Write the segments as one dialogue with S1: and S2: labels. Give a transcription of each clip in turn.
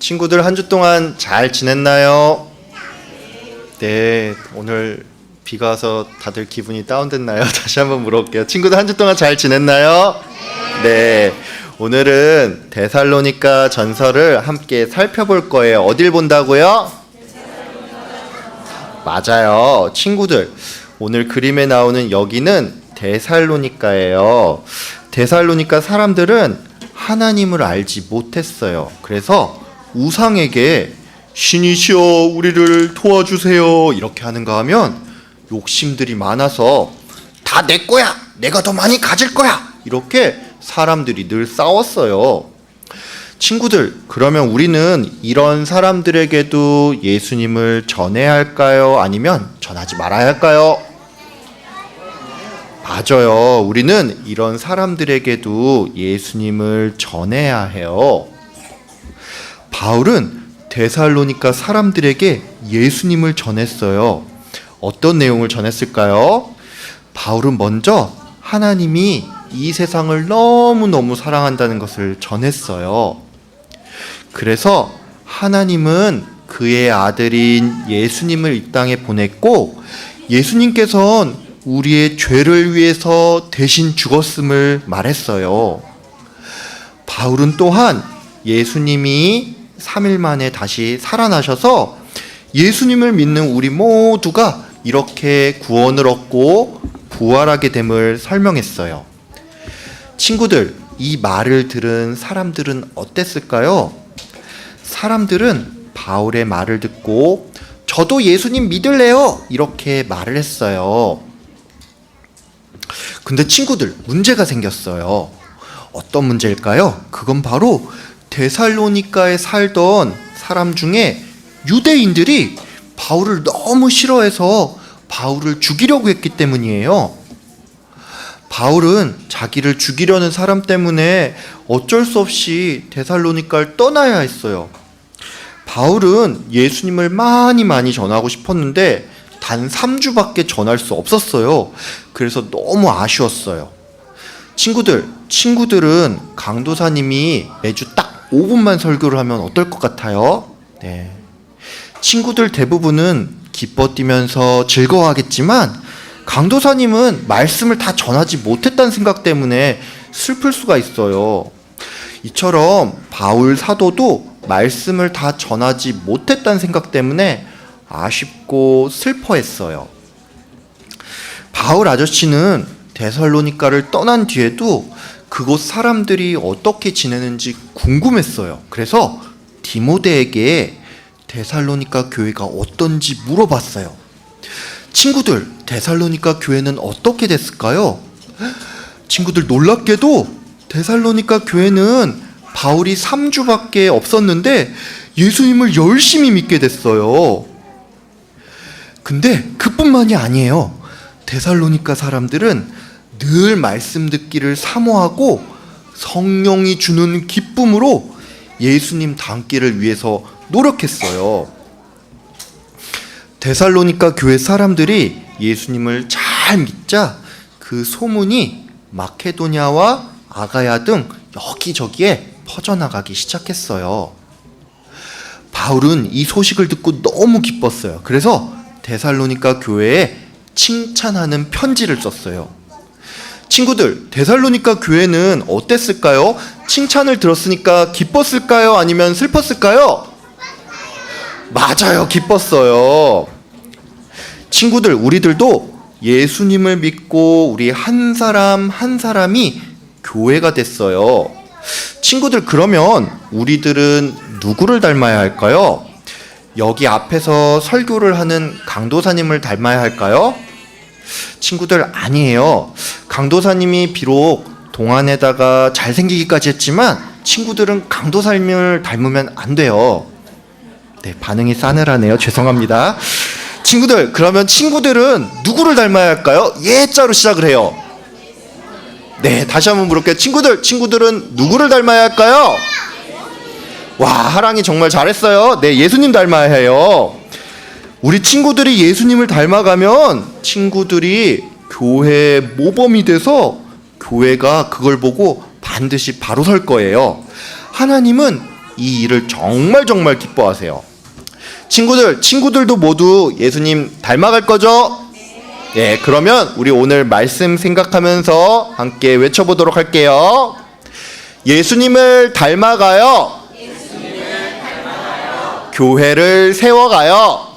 S1: 친구들 한 주 동안 잘 지냈나요? 네, 오늘 비가 와서 다들 기분이 다운됐나요? 다시 한번 물어볼게요. 친구들 한 주 동안 잘 지냈나요? 네, 오늘은 데살로니가 전서를 함께 살펴볼 거예요. 어딜 본다고요? 맞아요. 친구들, 오늘 그림에 나오는 여기는 데살로니가예요. 데살로니가 사람들은 하나님을 알지 못했어요. 그래서 우상에게 신이시여 우리를 도와주세요 이렇게 하는가 하면 욕심들이 많아서 다 내 거야, 내가 더 많이 가질 거야, 이렇게 사람들이 늘 싸웠어요. 친구들, 그러면 우리는 이런 사람들에게도 예수님을 전해야 할까요? 아니면 전하지 말아야 할까요? 맞아요. 우리는 이런 사람들에게도 예수님을 전해야 해요. 바울은 데살로니가 사람들에게 예수님을 전했어요. 어떤 내용을 전했을까요? 바울은 먼저 하나님이 이 세상을 너무너무 사랑한다는 것을 전했어요. 그래서 하나님은 그의 아들인 예수님을 이 땅에 보냈고, 예수님께서는 우리의 죄를 위해서 대신 죽었음을 말했어요. 바울은 또한 예수님이 3일 만에 다시 살아나셔서 예수님을 믿는 우리 모두가 이렇게 구원을 얻고 부활하게 됨을 설명했어요. 친구들, 이 말을 들은 사람들은 어땠을까요? 사람들은 바울의 말을 듣고 저도 예수님 믿을래요 이렇게 말을 했어요. 근데 친구들, 문제가 생겼어요. 어떤 문제일까요? 그건 바로 데살로니가에 살던 사람 중에 유대인들이 바울을 너무 싫어해서 바울을 죽이려고 했기 때문이에요. 바울은 자기를 죽이려는 사람 때문에 어쩔 수 없이 데살로니가를 떠나야 했어요. 바울은 예수님을 많이 전하고 싶었는데 단 3주밖에 전할 수 없었어요. 그래서 너무 아쉬웠어요. 친구들은 강도사님이 매주 딱 5분만 설교를 하면 어떨 것 같아요? 네. 친구들 대부분은 기뻐 뛰면서 즐거워하겠지만 강도사님은 말씀을 다 전하지 못했다는 생각 때문에 슬플 수가 있어요. 이처럼 바울 사도도 말씀을 다 전하지 못했다는 생각 때문에 아쉽고 슬퍼했어요. 바울 아저씨는 데살로니가를 떠난 뒤에도 그곳 사람들이 어떻게 지내는지 궁금했어요. 그래서 디모데에게 데살로니가 교회가 어떤지 물어봤어요. 친구들, 데살로니가 교회는 어떻게 됐을까요? 친구들, 놀랍게도 데살로니가 교회는 바울이 3주밖에 없었는데 예수님을 열심히 믿게 됐어요. 근데 그뿐만이 아니에요. 데살로니가 사람들은 늘 말씀 듣기를 사모하고 성령이 주는 기쁨으로 예수님 닮기를 위해서 노력했어요. 데살로니가 교회 사람들이 예수님을 잘 믿자 그 소문이 마케도냐와 아가야 등 여기저기에 퍼져나가기 시작했어요. 바울은 이 소식을 듣고 너무 기뻤어요. 그래서 데살로니가 교회에 칭찬하는 편지를 썼어요. 친구들, 데살로니가 교회는 어땠을까요? 칭찬을 들었으니까 기뻤을까요? 아니면 슬펐을까요? 맞아요, 기뻤어요. 친구들, 우리들도 예수님을 믿고 우리 한 사람 한 사람이 교회가 됐어요. 친구들, 그러면 우리들은 누구를 닮아야 할까요? 여기 앞에서 설교를 하는 강도사님을 닮아야 할까요? 친구들, 아니에요. 강도사님이 비록 동안에다가 잘생기기까지 했지만 친구들은 강도사님을 닮으면 안 돼요. 네, 반응이 싸늘하네요. 죄송합니다. 친구들, 그러면 친구들은 누구를 닮아야 할까요? 예자로 시작을 해요. 네, 다시 한번 물을게요. 친구들은 누구를 닮아야 할까요? 와, 하랑이 정말 잘했어요. 네, 예수님 닮아야 해요. 우리 친구들이 예수님을 닮아가면 친구들이 교회의 모범이 돼서 교회가 그걸 보고 반드시 바로 설 거예요. 하나님은 이 일을 정말 기뻐하세요. 친구들도 모두 예수님 닮아갈 거죠? 예, 그러면 우리 오늘 말씀 생각하면서 함께 외쳐보도록 할게요. 예수님을 닮아가요. 교회를 세워가요.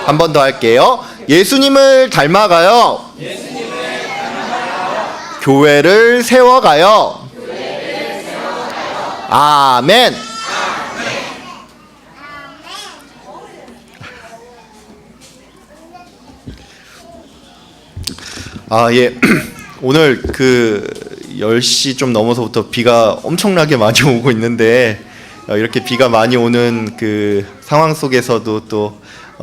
S1: 한 번 더 할게요. 예수님을 닮아가요. 교회를 세워가요. 아멘. 예. 오늘 10시 좀 넘어서부터 비가 엄청나게 많이 오고 있는데, 이렇게 비가 많이 오는 그 상황 속에서도 또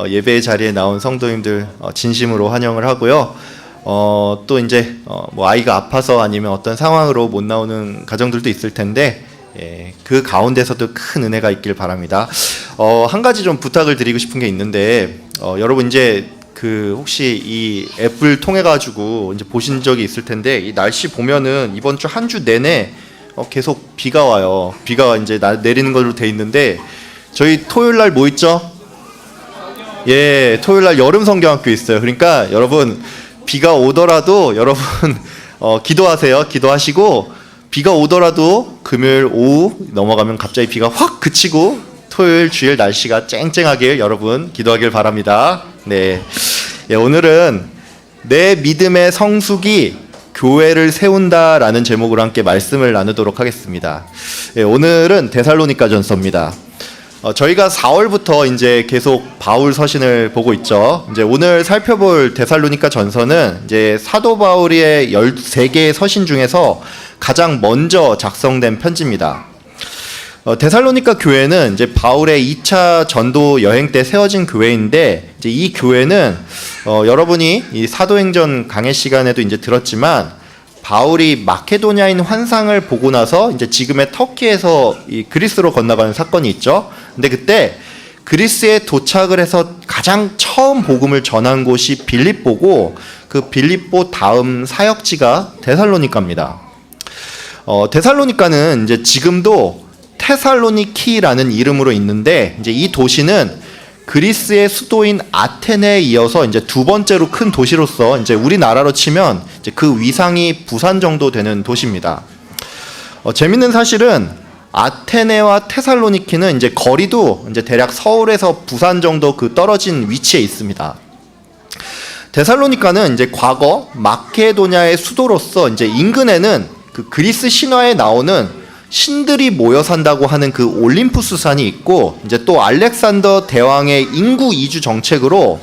S1: 예배 자리에 나온 성도님들 진심으로 환영을 하고요. 또 이제 뭐 아이가 아파서 아니면 어떤 상황으로 못 나오는 가정들도 있을 텐데, 그 가운데서도 큰 은혜가 있길 바랍니다. 한 가지 좀 부탁을 드리고 싶은 게 있는데, 여러분 이제 혹시 이 앱을 통해 가지고 이제 보신 적이 있을 텐데, 이 날씨 보면은 이번 주 한 주 내내 계속 비가 와요. 비가 이제 내리는 걸로 돼 있는데, 저희 토요일 날 뭐 있죠? 예, 토요일 날 여름 성경학교 있어요. 그러니까 여러분 비가 오더라도 여러분 기도하세요. 기도하시고, 비가 오더라도 금요일 오후 넘어가면 갑자기 비가 확 그치고 토요일 주일 날씨가 쨍쨍하길 여러분 기도하길 바랍니다. 네, 예, 오늘은 내 믿음의 성숙이 교회를 세운다라는 제목으로 함께 말씀을 나누도록 하겠습니다. 예, 오늘은 데살로니가전서입니다. 저희가 4월부터 이제 계속 바울 서신을 보고 있죠. 이제 오늘 살펴볼 데살로니가 전서는 이제 사도 바울의 13개의 서신 중에서 가장 먼저 작성된 편지입니다. 데살로니가 교회는 이제 바울의 2차 전도 여행 때 세워진 교회인데, 이제 이 교회는 여러분이 이 사도행전 강해 시간에도 이제 들었지만, 바울이 마케도냐인 환상을 보고 나서 이제 지금의 터키에서 이 그리스로 건너가는 사건이 있죠. 근데 그때 그리스에 도착을 해서 가장 처음 복음을 전한 곳이 빌립보고, 그 빌립보 다음 사역지가 데살로니가입니다. 데살로니가는 이제 지금도 테살로니키라는 이름으로 있는데, 이제 이 도시는 그리스의 수도인 아테네에 이어서 이제 두 번째로 큰 도시로서 이제 우리나라로 치면 이제 그 위상이 부산 정도 되는 도시입니다. 재밌는 사실은 아테네와 테살로니키는 이제 거리도 이제 대략 서울에서 부산 정도 떨어진 위치에 있습니다. 데살로니가는 이제 과거 마케도냐의 수도로서 이제 인근에는 그 그리스 신화에 나오는 신들이 모여 산다고 하는 그 올림푸스 산이 있고, 이제 또 알렉산더 대왕의 인구 이주 정책으로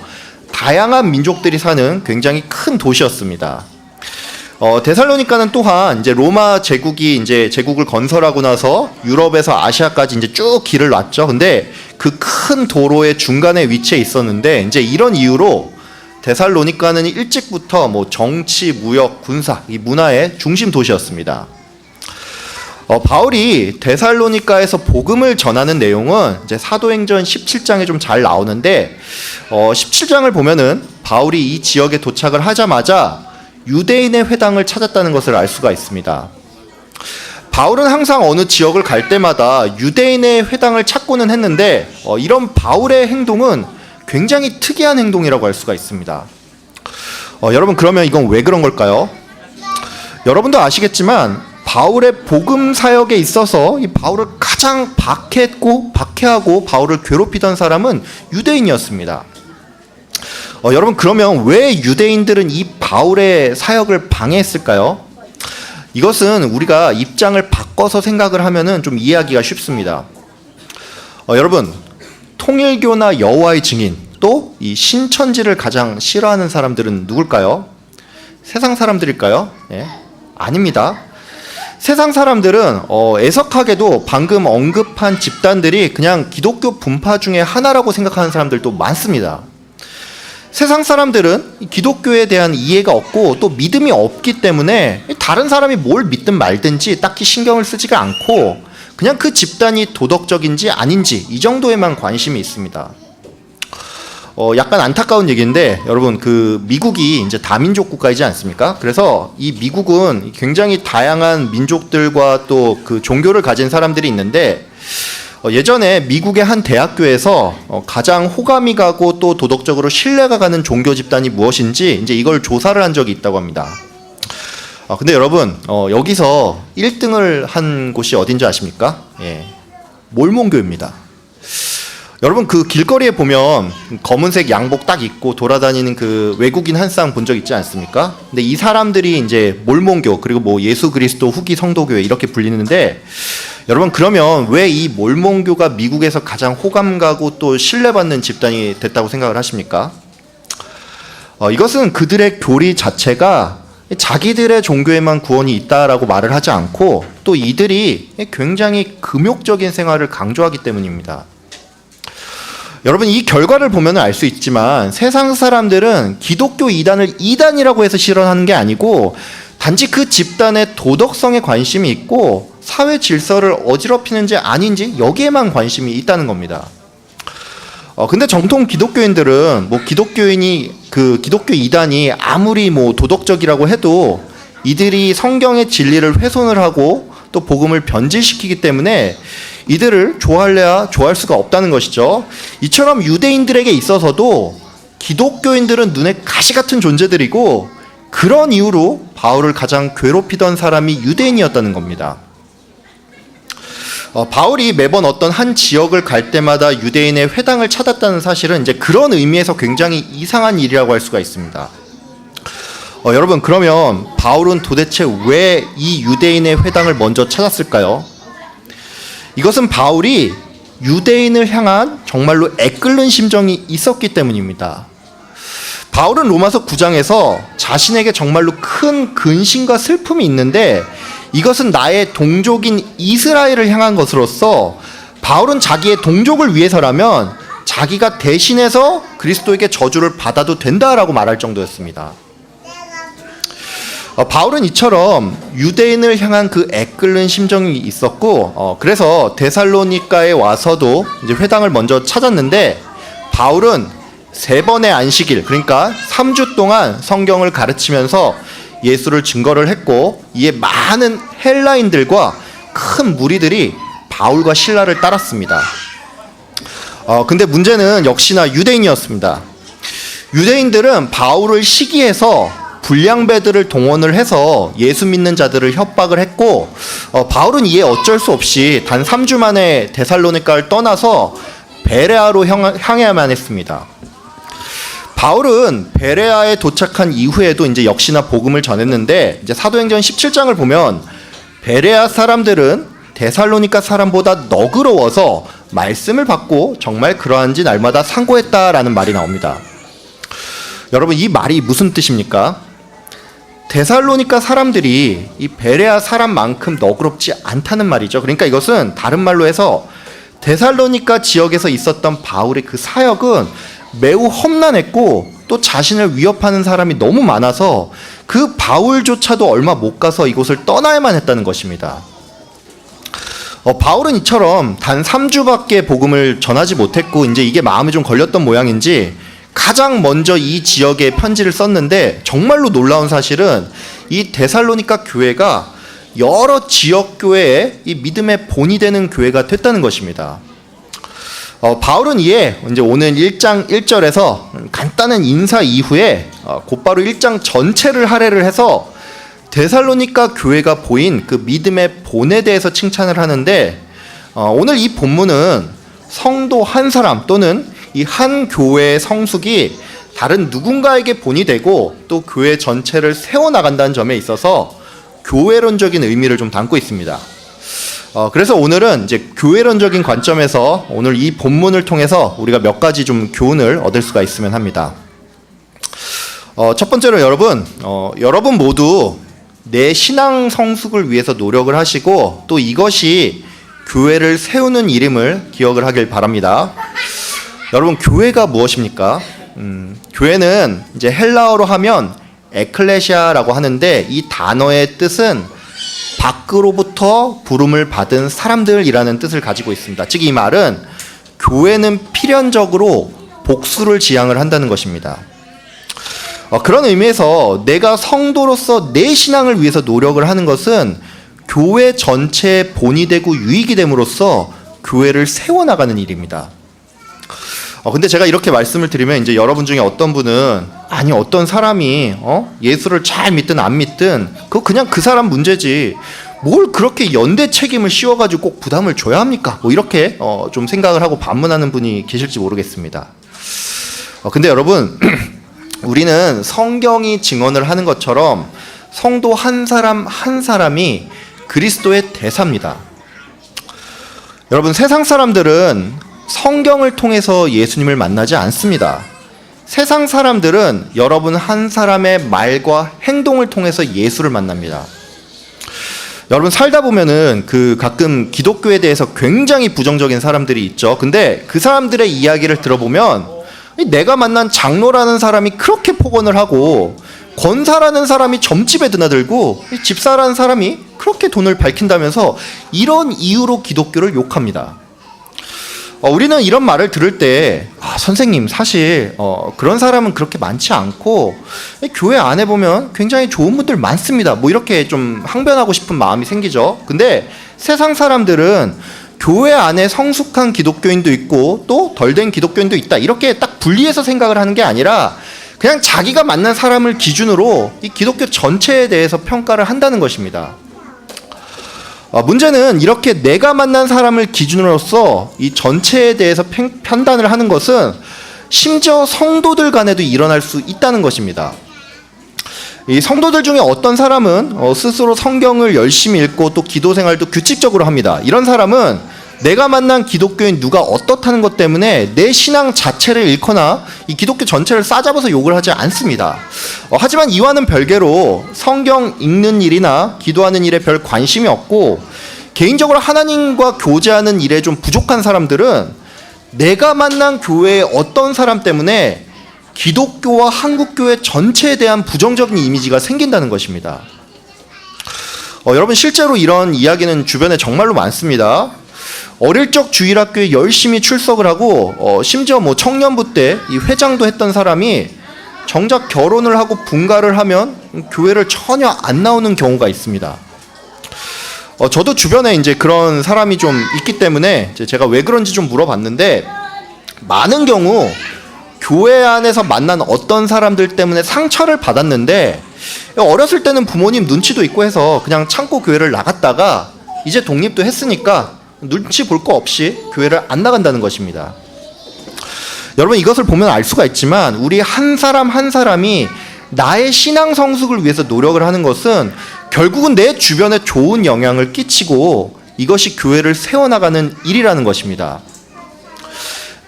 S1: 다양한 민족들이 사는 굉장히 큰 도시였습니다. 데살로니가는 또한 이제 로마 제국이 이제 제국을 건설하고 나서 유럽에서 아시아까지 이제 쭉 길을 놨죠. 근데 그 큰 도로의 중간에 위치해 있었는데, 이제 이런 이유로 데살로니가는 일찍부터 뭐 정치, 무역, 군사, 이 문화의 중심 도시였습니다. 바울이 데살로니가에서 복음을 전하는 내용은 이제 사도행전 17장에 좀 잘 나오는데, 17장을 보면은 바울이 이 지역에 도착을 하자마자 유대인의 회당을 찾았다는 것을 알 수가 있습니다. 바울은 항상 어느 지역을 갈 때마다 유대인의 회당을 찾고는 했는데, 이런 바울의 행동은 굉장히 특이한 행동이라고 할 수가 있습니다. 여러분, 그러면 이건 왜 그런 걸까요? 여러분도 아시겠지만 바울의 복음 사역에 있어서 이 바울을 가장 박해하고 바울을 괴롭히던 사람은 유대인이었습니다. 여러분, 그러면 왜 유대인들은 이 바울의 사역을 방해했을까요? 이것은 우리가 입장을 바꿔서 생각을 하면은 좀 이해하기가 쉽습니다. 여러분, 통일교나 여호와의 증인, 또 이 신천지를 가장 싫어하는 사람들은 누굴까요? 세상 사람들일까요? 예? 아닙니다. 세상 사람들은 애석하게도 방금 언급한 집단들이 그냥 기독교 분파 중에 하나라고 생각하는 사람들도 많습니다. 세상 사람들은 기독교에 대한 이해가 없고 또 믿음이 없기 때문에 다른 사람이 뭘 믿든 말든지 딱히 신경을 쓰지가 않고 그냥 그 집단이 도덕적인지 아닌지 이 정도에만 관심이 있습니다. 약간 안타까운 얘기인데 여러분 그 미국이 이제 다민족 국가이지 않습니까? 그래서 이 미국은 굉장히 다양한 민족들과 또 그 종교를 가진 사람들이 있는데 예전에 미국의 한 대학교에서 가장 호감이 가고 또 도덕적으로 신뢰가 가는 종교 집단이 무엇인지 이제 이걸 조사를 한 적이 있다고 합니다. 근데 여러분 여기서 1등을 한 곳이 어딘지 아십니까? 예, 몰몬교입니다. 여러분 그 길거리에 보면 검은색 양복 딱 입고 돌아다니는 그 외국인 한 쌍 본 적 있지 않습니까? 근데 이 사람들이 이제 몰몬교 그리고 뭐 예수 그리스도 후기 성도교회 이렇게 불리는데 여러분 그러면 왜 이 몰몬교가 미국에서 가장 호감 가고 또 신뢰받는 집단이 됐다고 생각을 하십니까? 이것은 그들의 교리 자체가 자기들의 종교에만 구원이 있다라고 말을 하지 않고 또 이들이 굉장히 금욕적인 생활을 강조하기 때문입니다. 여러분 이 결과를 보면 알 수 있지만 세상 사람들은 기독교 이단을 이단이라고 해서 싫어하는 게 아니고 단지 그 집단의 도덕성에 관심이 있고 사회 질서를 어지럽히는지 아닌지 여기에만 관심이 있다는 겁니다. 근데 정통 기독교인들은 뭐 기독교 이단이 아무리 뭐 도덕적이라고 해도 이들이 성경의 진리를 훼손을 하고 또 복음을 변질시키기 때문에 이들을 좋아할래야 좋아할 수가 없다는 것이죠. 이처럼 유대인들에게 있어서도 기독교인들은 눈에 가시 같은 존재들이고 그런 이유로 바울을 가장 괴롭히던 사람이 유대인이었다는 겁니다. 바울이 매번 어떤 한 지역을 갈 때마다 유대인의 회당을 찾았다는 사실은 이제 그런 의미에서 굉장히 이상한 일이라고 할 수가 있습니다. 여러분 그러면 바울은 도대체 왜 이 유대인의 회당을 먼저 찾았을까요? 이것은 바울이 유대인을 향한 정말로 애끓는 심정이 있었기 때문입니다. 바울은 로마서 9장에서 자신에게 정말로 큰 근심과 슬픔이 있는데 이것은 나의 동족인 이스라엘을 향한 것으로서 바울은 자기의 동족을 위해서라면 자기가 대신해서 그리스도에게 저주를 받아도 된다라고 말할 정도였습니다. 바울은 이처럼 유대인을 향한 그 애끓는 심정이 있었고 그래서 데살로니가에 와서도 이제 회당을 먼저 찾았는데 바울은 3번의 안식일 그러니까 3주 동안 성경을 가르치면서 예수를 증거를 했고 이에 많은 헬라인들과 큰 무리들이 바울과 실라를 따랐습니다. 근데 문제는 역시나 유대인이었습니다. 유대인들은 바울을 시기해서 불량배들을 동원을 해서 예수 믿는 자들을 협박을 했고 바울은 이에 어쩔 수 없이 단 3주 만에 데살로니가를 떠나서 베레아로 향해야만 했습니다. 바울은 베레아에 도착한 이후에도 이제 역시나 복음을 전했는데 이제 사도행전 17장을 보면 베레아 사람들은 데살로니가 사람보다 너그러워서 말씀을 받고 정말 그러한지 날마다 상고했다라는 말이 나옵니다. 여러분 이 말이 무슨 뜻입니까? 데살로니가 사람들이 이 베레아 사람만큼 너그럽지 않다는 말이죠. 그러니까 이것은 다른 말로 해서 데살로니가 지역에서 있었던 바울의 그 사역은 매우 험난했고 또 자신을 위협하는 사람이 너무 많아서 그 바울조차도 얼마 못 가서 이곳을 떠나야만 했다는 것입니다. 바울은 이처럼 단 3주밖에 복음을 전하지 못했고 이제 이게 마음에 좀 걸렸던 모양인지 가장 먼저 이 지역에 편지를 썼는데 정말로 놀라운 사실은 이 데살로니가 교회가 여러 지역 교회의 이 믿음의 본이 되는 교회가 됐다는 것입니다. 바울은 이에 이제 오늘 1장 1절에서 간단한 인사 이후에 곧바로 1장 전체를 할애를 해서 데살로니가 교회가 보인 그 믿음의 본에 대해서 칭찬을 하는데 오늘 이 본문은 성도 한 사람 또는 이 한 교회의 성숙이 다른 누군가에게 본이 되고 또 교회 전체를 세워나간다는 점에 있어서 교회론적인 의미를 좀 담고 있습니다. 그래서 오늘은 이제 교회론적인 관점에서 오늘 이 본문을 통해서 우리가 몇 가지 좀 교훈을 얻을 수가 있으면 합니다. 첫 번째로 여러분 모두 내 신앙 성숙을 위해서 노력을 하시고 또 이것이 교회를 세우는 일임을 기억을 하길 바랍니다. 여러분 교회가 무엇입니까? 교회는 이제 헬라어로 하면 에클레시아라고 하는데 이 단어의 뜻은 밖으로부터 부름을 받은 사람들이라는 뜻을 가지고 있습니다. 즉 이 말은 교회는 필연적으로 복수를 지향을 한다는 것입니다. 그런 의미에서 내가 성도로서 내 신앙을 위해서 노력을 하는 것은 교회 전체의 본이 되고 유익이 됨으로써 교회를 세워나가는 일입니다. 근데 제가 이렇게 말씀을 드리면 이제 여러분 중에 어떤 분은 아니 어떤 사람이 예수를 잘 믿든 안 믿든 그거 그냥 그 사람 문제지 뭘 그렇게 연대 책임을 씌워가지고 꼭 부담을 줘야 합니까? 뭐 이렇게 좀 생각을 하고 반문하는 분이 계실지 모르겠습니다. 근데 여러분 우리는 성경이 증언을 하는 것처럼 성도 한 사람 한 사람이 그리스도의 대사입니다. 여러분 세상 사람들은 성경을 통해서 예수님을 만나지 않습니다. 세상 사람들은 여러분 한 사람의 말과 행동을 통해서 예수를 만납니다. 여러분 살다 보면은 가끔 기독교에 대해서 굉장히 부정적인 사람들이 있죠. 근데 그 사람들의 이야기를 들어보면 내가 만난 장로라는 사람이 그렇게 폭언을 하고 권사라는 사람이 점집에 드나들고 집사라는 사람이 그렇게 돈을 밝힌다면서 이런 이유로 기독교를 욕합니다. 우리는 이런 말을 들을 때 선생님 사실 그런 사람은 그렇게 많지 않고 교회 안에 보면 굉장히 좋은 분들 많습니다. 뭐 이렇게 좀 항변하고 싶은 마음이 생기죠. 근데 세상 사람들은 교회 안에 성숙한 기독교인도 있고 또 덜된 기독교인도 있다. 이렇게 딱 분리해서 생각을 하는 게 아니라 그냥 자기가 만난 사람을 기준으로 이 기독교 전체에 대해서 평가를 한다는 것입니다. 문제는 이렇게 내가 만난 사람을 기준으로서 이 전체에 대해서 판단을 하는 것은 심지어 성도들 간에도 일어날 수 있다는 것입니다. 이 성도들 중에 어떤 사람은 스스로 성경을 열심히 읽고 또 기도 생활도 규칙적으로 합니다. 이런 사람은 내가 만난 기독교인 누가 어떻다는 것 때문에 내 신앙 자체를 잃거나 이 기독교 전체를 싸잡아서 욕을 하지 않습니다. 하지만 이와는 별개로 성경 읽는 일이나 기도하는 일에 별 관심이 없고 개인적으로 하나님과 교제하는 일에 좀 부족한 사람들은 내가 만난 교회의 어떤 사람 때문에 기독교와 한국교회 전체에 대한 부정적인 이미지가 생긴다는 것입니다. 여러분 실제로 이런 이야기는 주변에 정말로 많습니다. 어릴 적 주일학교에 열심히 출석을 하고 심지어 뭐 청년부 때 이 회장도 했던 사람이 정작 결혼을 하고 분가를 하면 교회를 전혀 안 나오는 경우가 있습니다. 저도 주변에 이제 그런 사람이 좀 있기 때문에 제가 왜 그런지 좀 물어봤는데 많은 경우 교회 안에서 만난 어떤 사람들 때문에 상처를 받았는데 어렸을 때는 부모님 눈치도 있고 해서 그냥 참고 교회를 나갔다가 이제 독립도 했으니까 눈치 볼 거 없이 교회를 안 나간다는 것입니다. 여러분 이것을 보면 알 수가 있지만 우리 한 사람 한 사람이 나의 신앙 성숙을 위해서 노력을 하는 것은 결국은 내 주변에 좋은 영향을 끼치고 이것이 교회를 세워나가는 일이라는 것입니다.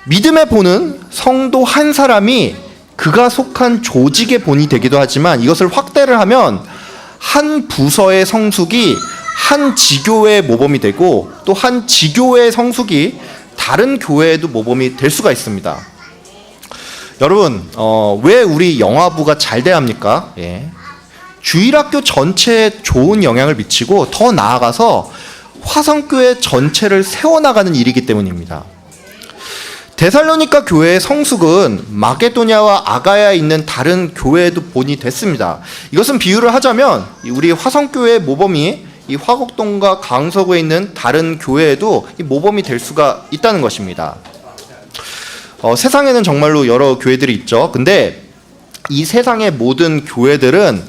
S1: 믿음의 본은 성도 한 사람이 그가 속한 조직의 본이 되기도 하지만 이것을 확대를 하면 한 부서의 성숙이 한 지교회의 모범이 되고 또 한 지교회의 성숙이 다른 교회에도 모범이 될 수가 있습니다. 여러분 왜 우리 영화부가 잘 돼야 합니까? 주일학교 전체에 좋은 영향을 미치고 더 나아가서 화성교회 전체를 세워나가는 일이기 때문입니다. 데살로니가 교회의 성숙은 마게도냐와 아가야에 있는 다른 교회에도 본이 됐습니다. 이것은 비유를 하자면 우리 화성교회의 모범이 이 화곡동과 강서구에 있는 다른 교회에도 이 모범이 될 수가 있다는 것입니다. 세상에는 정말로 여러 교회들이 있죠. 근데 이 세상의 모든 교회들은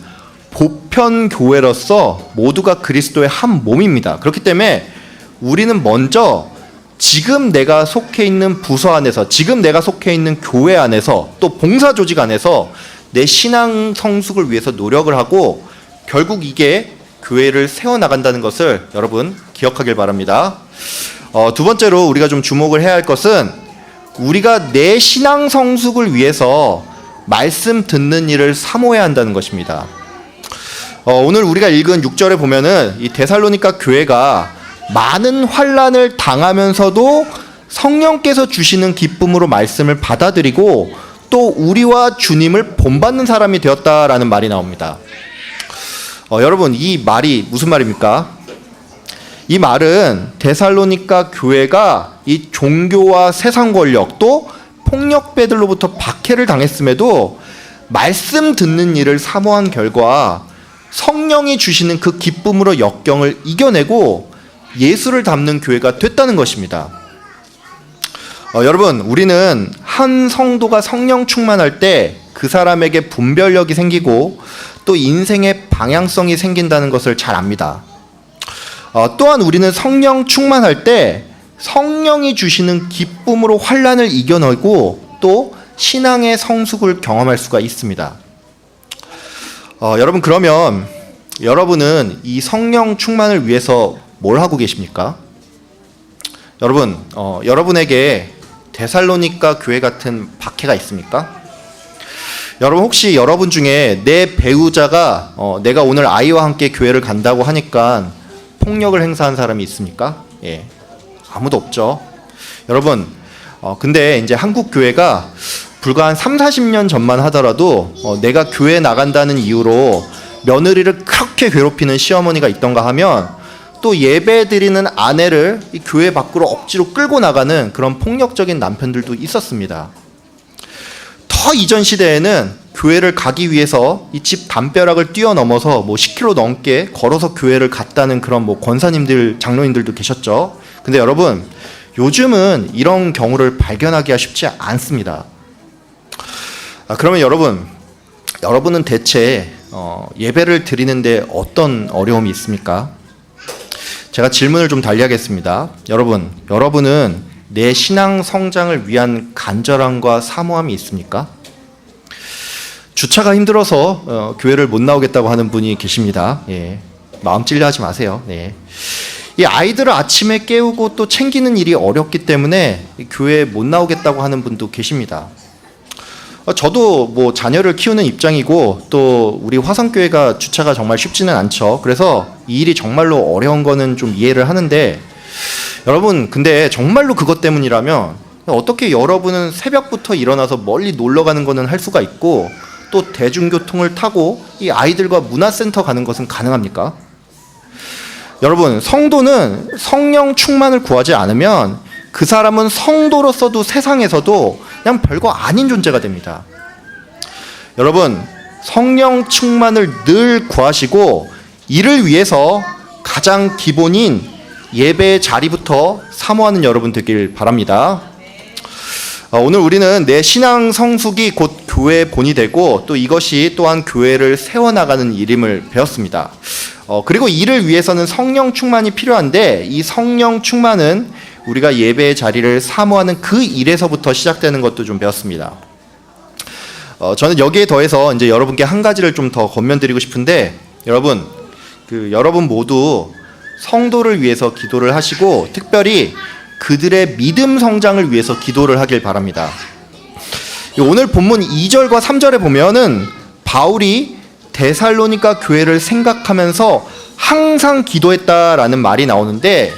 S1: 보편 교회로서 모두가 그리스도의 한 몸입니다. 그렇기 때문에 우리는 먼저 지금 내가 속해 있는 부서 안에서, 지금 내가 속해 있는 교회 안에서, 또 봉사 조직 안에서 내 신앙 성숙을 위해서 노력을 하고 결국 이게 교회를 세워나간다는 것을 여러분 기억하길 바랍니다. 두 번째로 우리가 좀 주목을 해야 할 것은 우리가 내 신앙 성숙을 위해서 말씀 듣는 일을 사모해야 한다는 것입니다. 오늘 우리가 읽은 6절에 보면은 이 데살로니가 교회가 많은 환난을 당하면서도 성령께서 주시는 기쁨으로 말씀을 받아들이고 또 우리와 주님을 본받는 사람이 되었다라는 말이 나옵니다. 여러분 이 말이 무슨 말입니까? 이 말은 데살로니가 교회가 이 종교와 세상 권력 또 폭력배들로부터 박해를 당했음에도 말씀 듣는 일을 사모한 결과 성령이 주시는 그 기쁨으로 역경을 이겨내고 예수를 닮는 교회가 됐다는 것입니다. 여러분, 우리는 한 성도가 성령 충만할 때 그 사람에게 분별력이 생기고 또 인생의 방향성이 생긴다는 것을 잘 압니다. 또한 우리는 성령 충만할 때 성령이 주시는 기쁨으로 환난을 이겨내고 또 신앙의 성숙을 경험할 수가 있습니다. 여러분, 그러면 여러분은 이 성령 충만을 위해서 뭘 하고 계십니까? 여러분, 여러분에게 데살로니가 교회 같은 박해가 있습니까? 여러분, 혹시 여러분 중에 내 배우자가 내가 오늘 아이와 함께 교회를 간다고 하니까 폭력을 행사한 사람이 있습니까? 예, 아무도 없죠. 여러분, 근데 이제 한국 교회가 불과 한 30-40년 전만 하더라도 내가 교회 나간다는 이유로 며느리를 그렇게 괴롭히는 시어머니가 있던가 하면 또 예배 드리는 아내를 이 교회 밖으로 억지로 끌고 나가는 그런 폭력적인 남편들도 있었습니다. 더 이전 시대에는 교회를 가기 위해서 이 집 담벼락을 뛰어넘어서 10km 넘게 걸어서 교회를 갔다는 그런 권사님들, 장로님들도 계셨죠. 근데 여러분, 요즘은 이런 경우를 발견하기가 쉽지 않습니다. 그러면 여러분은 대체 예배를 드리는데 어떤 어려움이 있습니까? 제가 질문을 좀 달리하겠습니다. 여러분은 내 신앙 성장을 위한 간절함과 사모함이 있습니까? 주차가 힘들어서 교회를 못 나오겠다고 하는 분이 계십니다. 예, 마음 찔려하지 마세요. 네. 이 아이들을 아침에 깨우고 또 챙기는 일이 어렵기 때문에 교회에 못 나오겠다고 하는 분도 계십니다. 저도 자녀를 키우는 입장이고 또 우리 화성교회가 주차가 정말 쉽지는 않죠. 그래서 이 일이 정말로 어려운 거는 좀 이해를 하는데, 여러분, 근데 정말로 그것 때문이라면 어떻게 여러분은 새벽부터 일어나서 멀리 놀러 가는 거는 할 수가 있고 또 대중교통을 타고 이 아이들과 문화센터 가는 것은 가능합니까? 여러분, 성도는 성령 충만을 구하지 않으면 그 사람은 성도로서도 세상에서도 그냥 별거 아닌 존재가 됩니다. 여러분, 성령 충만을 늘 구하시고 이를 위해서 가장 기본인 예배의 자리부터 사모하는 여러분 되길 바랍니다. 오늘 우리는 내 신앙 성숙이 곧 교회의 본이 되고 또 이것이 또한 교회를 세워나가는 일임을 배웠습니다. 그리고 이를 위해서는 성령 충만이 필요한데 이 성령 충만은 우리가 예배의 자리를 사모하는 그 일에서부터 시작되는 것도 좀 배웠습니다. 저는 여기에 더해서 이제 여러분께 한 가지를 좀 더 권면드리고 싶은데, 여러분 모두 성도를 위해서 기도를 하시고 특별히 그들의 믿음 성장을 위해서 기도를 하길 바랍니다. 오늘 본문 2절과 3절에 보면은 바울이 데살로니가 교회를 생각하면서 항상 기도했다라는 말이 나오는데,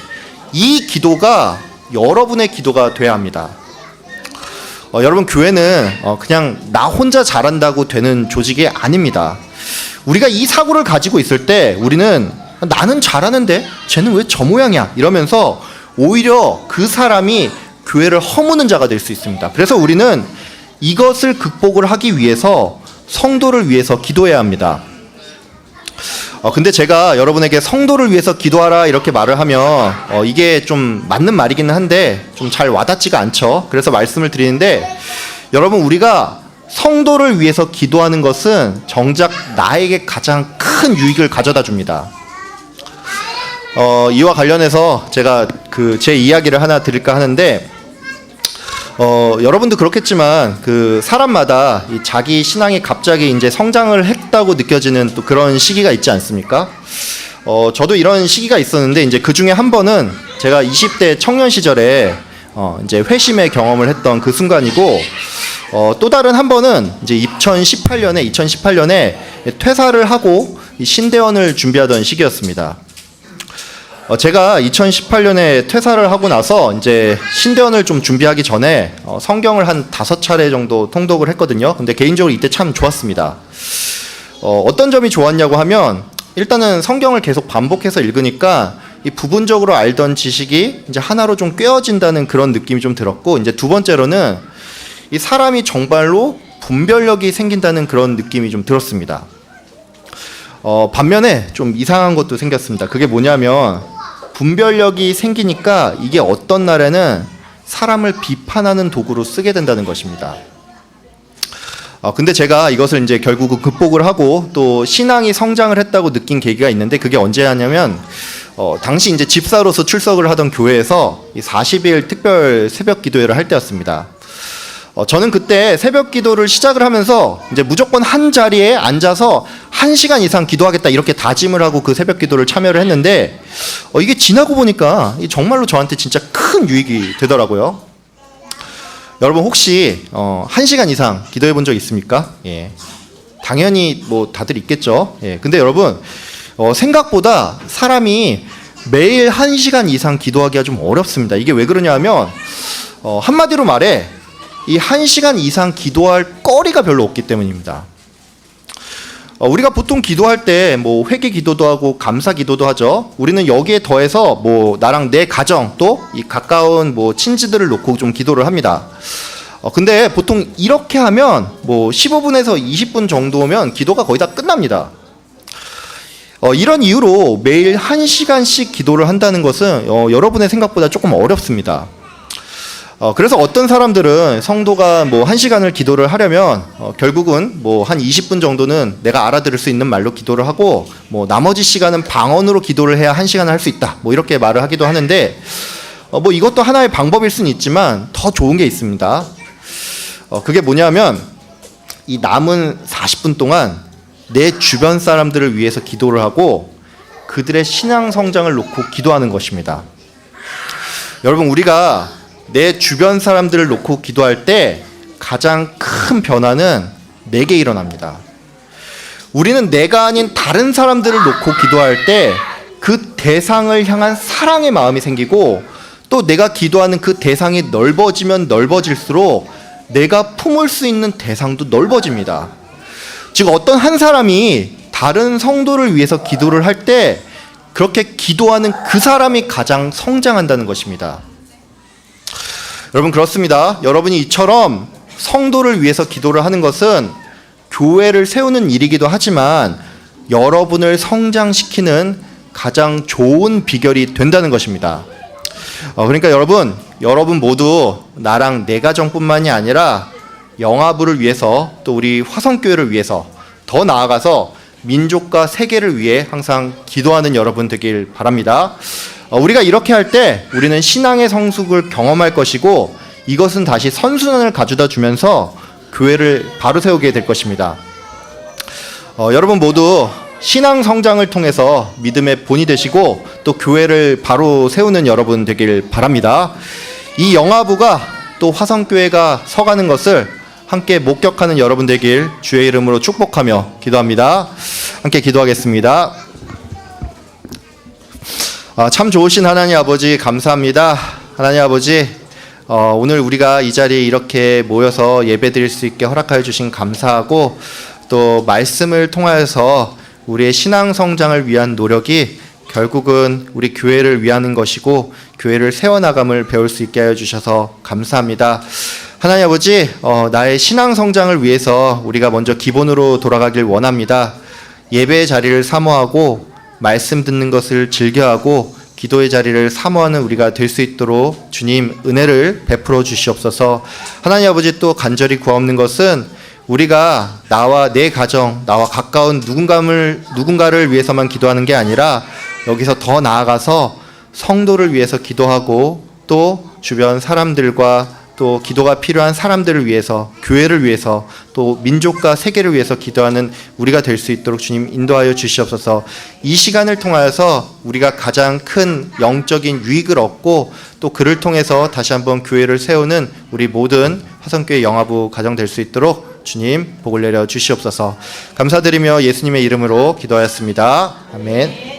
S1: 이 기도가 여러분의 기도가 돼야 합니다. 여러분, 교회는 그냥 나 혼자 잘한다고 되는 조직이 아닙니다. 우리가 이 사고를 가지고 있을 때 우리는 나는 잘하는데 쟤는 왜 저 모양이야 이러면서 오히려 그 사람이 교회를 허무는 자가 될 수 있습니다. 그래서 우리는 이것을 극복을 하기 위해서 성도를 위해서 기도해야 합니다. 근데 제가 여러분에게 성도를 위해서 기도하라 이렇게 말을 하면 이게 좀 맞는 말이기는 한데 좀 잘 와닿지가 않죠. 그래서 말씀을 드리는데, 여러분, 우리가 성도를 위해서 기도하는 것은 정작 나에게 가장 큰 유익을 가져다 줍니다. 이와 관련해서 제가 제 이야기를 하나 드릴까 하는데, 여러분도 그렇겠지만 사람마다 자기 신앙이 갑자기 이제 성장을 했다고 느껴지는 또 그런 시기가 있지 않습니까? 저도 이런 시기가 있었는데 이제 그 중에 한 번은 제가 20대 청년 시절에 이제 회심의 경험을 했던 그 순간이고, 또 다른 한 번은 이제 2018년에 퇴사를 하고 신대원을 준비하던 시기였습니다. 제가 2018년에 퇴사를 하고 나서 이제 신대원을 좀 준비하기 전에 성경을 한 5차례 정도 통독을 했거든요. 근데 개인적으로 이때 참 좋았습니다. 어떤 점이 좋았냐고 하면, 일단은 성경을 계속 반복해서 읽으니까 이 부분적으로 알던 지식이 이제 하나로 좀 꿰어진다는 그런 느낌이 좀 들었고, 이제 두 번째로는 이 사람이 정말로 분별력이 생긴다는 그런 느낌이 좀 들었습니다. 반면에 좀 이상한 것도 생겼습니다. 그게 뭐냐면 분별력이 생기니까 이게 어떤 날에는 사람을 비판하는 도구로 쓰게 된다는 것입니다. 근데 제가 이것을 이제 결국은 극복을 하고 또 신앙이 성장을 했다고 느낀 계기가 있는데, 그게 언제냐면 당시 이제 집사로서 출석을 하던 교회에서 이 40일 특별 새벽 기도회를 할 때였습니다. 저는 그때 새벽 기도를 시작을 하면서 이제 무조건 한 자리에 앉아서 1시간 이상 기도하겠다 이렇게 다짐을 하고 그 새벽 기도를 참여를 했는데, 이게 지나고 보니까 정말로 저한테 진짜 큰 유익이 되더라고요. 여러분 혹시 1시간 이상 기도해 본 적 있습니까? 예. 당연히 뭐 다들 있겠죠. 예. 근데 여러분 생각보다 사람이 매일 1시간 이상 기도하기가 좀 어렵습니다. 이게 왜 그러냐면 한마디로 말해 이 1시간 이상 기도할 거리가 별로 없기 때문입니다. 우리가 보통 기도할 때 뭐 회개 기도도 하고 감사 기도도 하죠. 우리는 여기에 더해서 뭐 나랑 내 가정 또 이 가까운 뭐 친지들을 놓고 좀 기도를 합니다. 근데 보통 이렇게 하면 뭐 15분에서 20분 정도면 기도가 거의 다 끝납니다. 이런 이유로 매일 1시간씩 기도를 한다는 것은 여러분의 생각보다 조금 어렵습니다. 그래서 어떤 사람들은 성도가 뭐 1시간을 기도를 하려면 결국은 뭐 한 20분 정도는 내가 알아들을 수 있는 말로 기도를 하고 뭐 나머지 시간은 방언으로 기도를 해야 1시간을 할 수 있다 뭐 이렇게 말을 하기도 하는데, 뭐 이것도 하나의 방법일 수는 있지만 더 좋은 게 있습니다. 그게 뭐냐면 이 남은 40분 동안 내 주변 사람들을 위해서 기도를 하고 그들의 신앙 성장을 놓고 기도하는 것입니다. 여러분 우리가 내 주변 사람들을 놓고 기도할 때 가장 큰 변화는 내게 일어납니다. 우리는 내가 아닌 다른 사람들을 놓고 기도할 때 그 대상을 향한 사랑의 마음이 생기고, 또 내가 기도하는 그 대상이 넓어지면 넓어질수록 내가 품을 수 있는 대상도 넓어집니다. 즉 어떤 한 사람이 다른 성도를 위해서 기도를 할 때 그렇게 기도하는 그 사람이 가장 성장한다는 것입니다. 여러분 그렇습니다. 여러분이 이처럼 성도를 위해서 기도를 하는 것은 교회를 세우는 일이기도 하지만 여러분을 성장시키는 가장 좋은 비결이 된다는 것입니다. 그러니까 여러분 모두 나랑 내 가정뿐만이 아니라 영화부를 위해서 또 우리 화성교회를 위해서 더 나아가서 민족과 세계를 위해 항상 기도하는 여러분 되길 바랍니다. 우리가 이렇게 할 때 우리는 신앙의 성숙을 경험할 것이고, 이것은 다시 선순환을 가져다 주면서 교회를 바로 세우게 될 것입니다. 여러분 모두 신앙 성장을 통해서 믿음의 본이 되시고 또 교회를 바로 세우는 여러분 되길 바랍니다. 이 영화부가 또 화성교회가 서가는 것을 함께 목격하는 여러분 되길 주의 이름으로 축복하며 기도합니다. 함께 기도하겠습니다. 참 좋으신 하나님 아버지 감사합니다. 하나님 아버지 오늘 우리가 이 자리에 이렇게 모여서 예배드릴 수 있게 허락하여 주신 감사하고, 또 말씀을 통하여서 우리의 신앙 성장을 위한 노력이 결국은 우리 교회를 위하는 것이고 교회를 세워나감을 배울 수 있게 하여 주셔서 감사합니다. 하나님 아버지 나의 신앙 성장을 위해서 우리가 먼저 기본으로 돌아가길 원합니다. 예배의 자리를 사모하고 말씀 듣는 것을 즐겨하고 기도의 자리를 사모하는 우리가 될 수 있도록 주님 은혜를 베풀어 주시옵소서. 하나님 아버지 또 간절히 구하옵는 것은 우리가 나와 내 가정, 나와 가까운 누군가를 위해서만 기도하는 게 아니라 여기서 더 나아가서 성도를 위해서 기도하고 또 주변 사람들과 또 기도가 필요한 사람들을 위해서, 교회를 위해서, 또 민족과 세계를 위해서 기도하는 우리가 될 수 있도록 주님 인도하여 주시옵소서. 이 시간을 통하여서 우리가 가장 큰 영적인 유익을 얻고 또 그를 통해서 다시 한번 교회를 세우는 우리 모든 화성교회 영화부 가정 될 수 있도록 주님 복을 내려 주시옵소서. 감사드리며 예수님의 이름으로 기도하였습니다. 아멘.